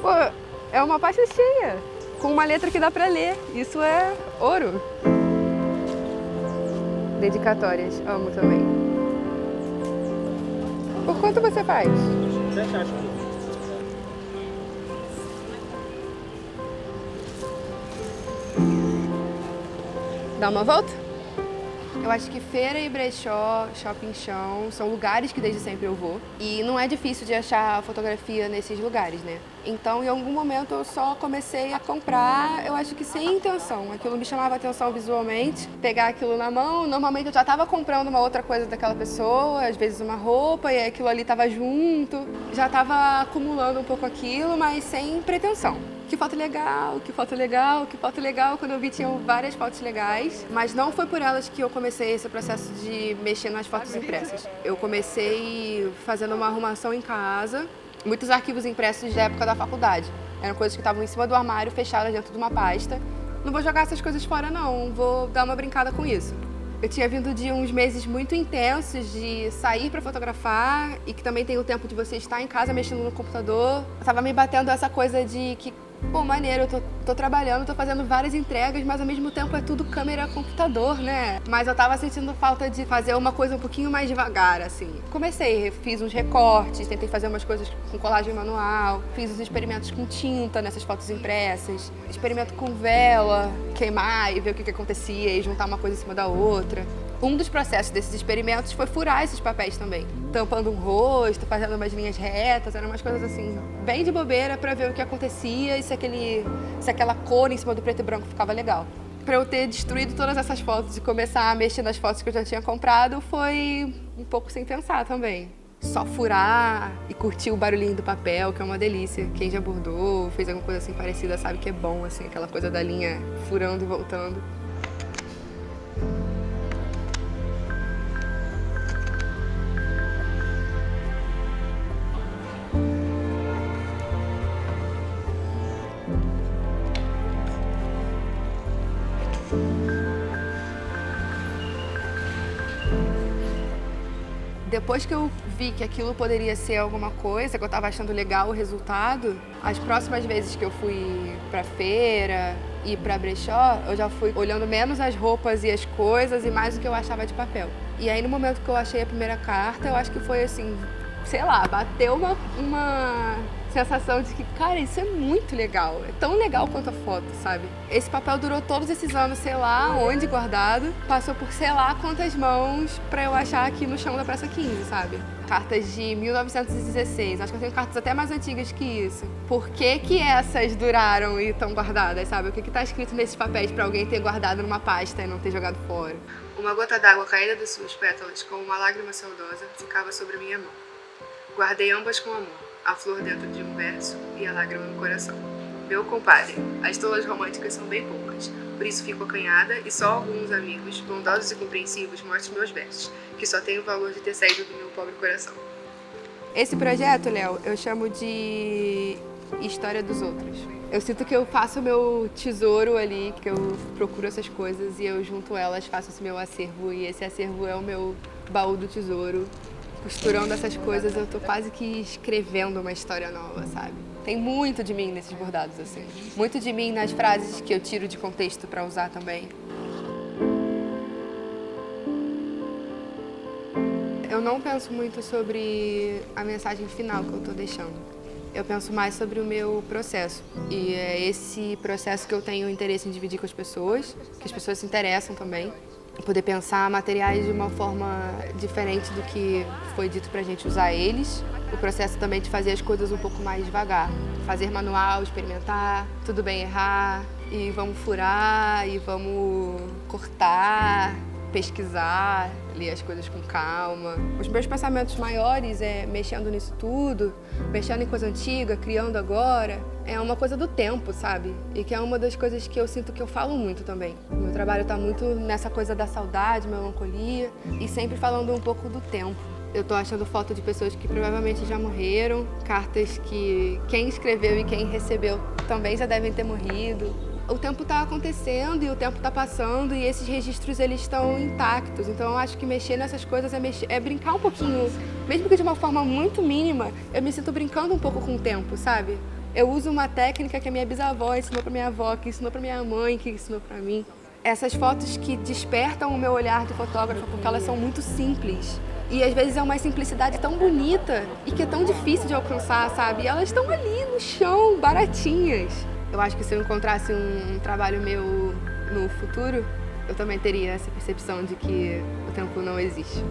Pô, é uma pasta cheia, com uma letra que dá pra ler. Isso é ouro. Dedicatórias, amo também. Por quanto você faz? Dá uma volta? Eu acho que feira e brechó, shopping chão, são lugares que desde sempre eu vou. E não é difícil de achar fotografia nesses lugares, né? Então, em algum momento, eu só comecei a comprar, eu acho que sem intenção. Aquilo me chamava atenção visualmente. Pegar aquilo na mão, normalmente eu já estava comprando uma outra coisa daquela pessoa, às vezes uma roupa, e aquilo ali estava junto. Já estava acumulando um pouco aquilo, mas sem pretensão. Que foto legal, que foto legal, que foto legal. Quando eu vi, tinham várias fotos legais, mas não foi por elas que eu comecei esse processo de mexer nas fotos impressas. Eu comecei fazendo uma arrumação em casa, muitos arquivos impressos da época da faculdade. Eram coisas que estavam em cima do armário, fechadas dentro de uma pasta. Não vou jogar essas coisas fora, não, vou dar uma brincada com isso. Eu tinha vindo de uns meses muito intensos de sair para fotografar e que também tem o tempo de você estar em casa mexendo no computador. Tava me batendo essa coisa de que, pô, maneiro, eu tô trabalhando, tô fazendo várias entregas, mas ao mesmo tempo é tudo câmera, computador, né? Mas eu tava sentindo falta de fazer uma coisa um pouquinho mais devagar, assim. Comecei, fiz uns recortes, tentei fazer umas coisas com colagem manual, fiz os experimentos com tinta nessas fotos impressas, experimento com vela, queimar e ver o que acontecia e juntar uma coisa em cima da outra. Um dos processos desses experimentos foi furar esses papéis também, tampando um rosto, fazendo umas linhas retas, eram umas coisas assim, bem de bobeira para ver o que acontecia e se aquela cor em cima do preto e branco ficava legal. Para eu ter destruído todas essas fotos e começar a mexer nas fotos que eu já tinha comprado foi um pouco sem pensar também. Só furar e curtir o barulhinho do papel, que é uma delícia. Quem já bordou, fez alguma coisa assim parecida, sabe que é bom, assim, aquela coisa da linha furando e voltando. Depois que eu vi que aquilo poderia ser alguma coisa, que eu estava achando legal o resultado, as próximas vezes que eu fui pra feira e pra brechó, eu já fui olhando menos as roupas e as coisas e mais o que eu achava de papel. E aí, no momento que eu achei a primeira carta, eu acho que foi assim, sei lá, bateu uma sensação de que, cara, isso é muito legal. É tão legal quanto a foto, sabe? Esse papel durou todos esses anos, sei lá onde guardado. Passou por sei lá quantas mãos pra eu achar aqui no chão da Praça 15, sabe? Cartas de 1916. Acho que eu tenho cartas até mais antigas que isso. Por que que essas duraram e estão guardadas, sabe? O que que tá escrito nesses papéis pra alguém ter guardado numa pasta e não ter jogado fora? Uma gota d'água caída das suas pétalas, como uma lágrima saudosa, ficava sobre minha mão. Guardei ambas com amor. A flor dentro de um verso e a lágrima no coração. Meu compadre, as tolas românticas são bem poucas, por isso fico acanhada e só alguns amigos, bondosos e compreensivos, mostram meus versos, que só têm o valor de ter saído do meu pobre coração. Esse projeto, Léo, eu chamo de História dos Outros. Eu sinto que eu faço o meu tesouro ali, que eu procuro essas coisas e eu junto elas, faço esse meu acervo e esse acervo é o meu baú do tesouro. Costurando essas coisas, eu tô quase que escrevendo uma história nova, sabe? Tem muito de mim nesses bordados, assim. Muito de mim nas frases que eu tiro de contexto pra usar também. Eu não penso muito sobre a mensagem final que eu tô deixando. Eu penso mais sobre o meu processo. E é esse processo que eu tenho interesse em dividir com as pessoas, que as pessoas se interessam também. Poder pensar materiais de uma forma diferente do que foi dito pra gente usar eles. O processo também de fazer as coisas um pouco mais devagar. Fazer manual, experimentar, tudo bem errar, e vamos furar, e vamos cortar, pesquisar, ler as coisas com calma. Os meus pensamentos maiores é mexendo nisso tudo, mexendo em coisa antiga, criando agora. É uma coisa do tempo, sabe? E que é uma das coisas que eu sinto que eu falo muito também. O meu trabalho tá muito nessa coisa da saudade, melancolia e sempre falando um pouco do tempo. Eu tô achando foto de pessoas que provavelmente já morreram, cartas que quem escreveu e quem recebeu também já devem ter morrido. O tempo tá acontecendo e o tempo tá passando e esses registros eles estão intactos. Então eu acho que mexer nessas coisas é brincar um pouquinho, mesmo que de uma forma muito mínima, eu me sinto brincando um pouco com o tempo, sabe? Eu uso uma técnica que a minha bisavó ensinou pra minha avó, que ensinou pra minha mãe, que ensinou pra mim. Essas fotos que despertam o meu olhar de fotógrafo porque elas são muito simples. E às vezes é uma simplicidade tão bonita e que é tão difícil de alcançar, sabe? E elas estão ali no chão, baratinhas. Eu acho que se eu encontrasse um trabalho meu no futuro, eu também teria essa percepção de que o tempo não existe.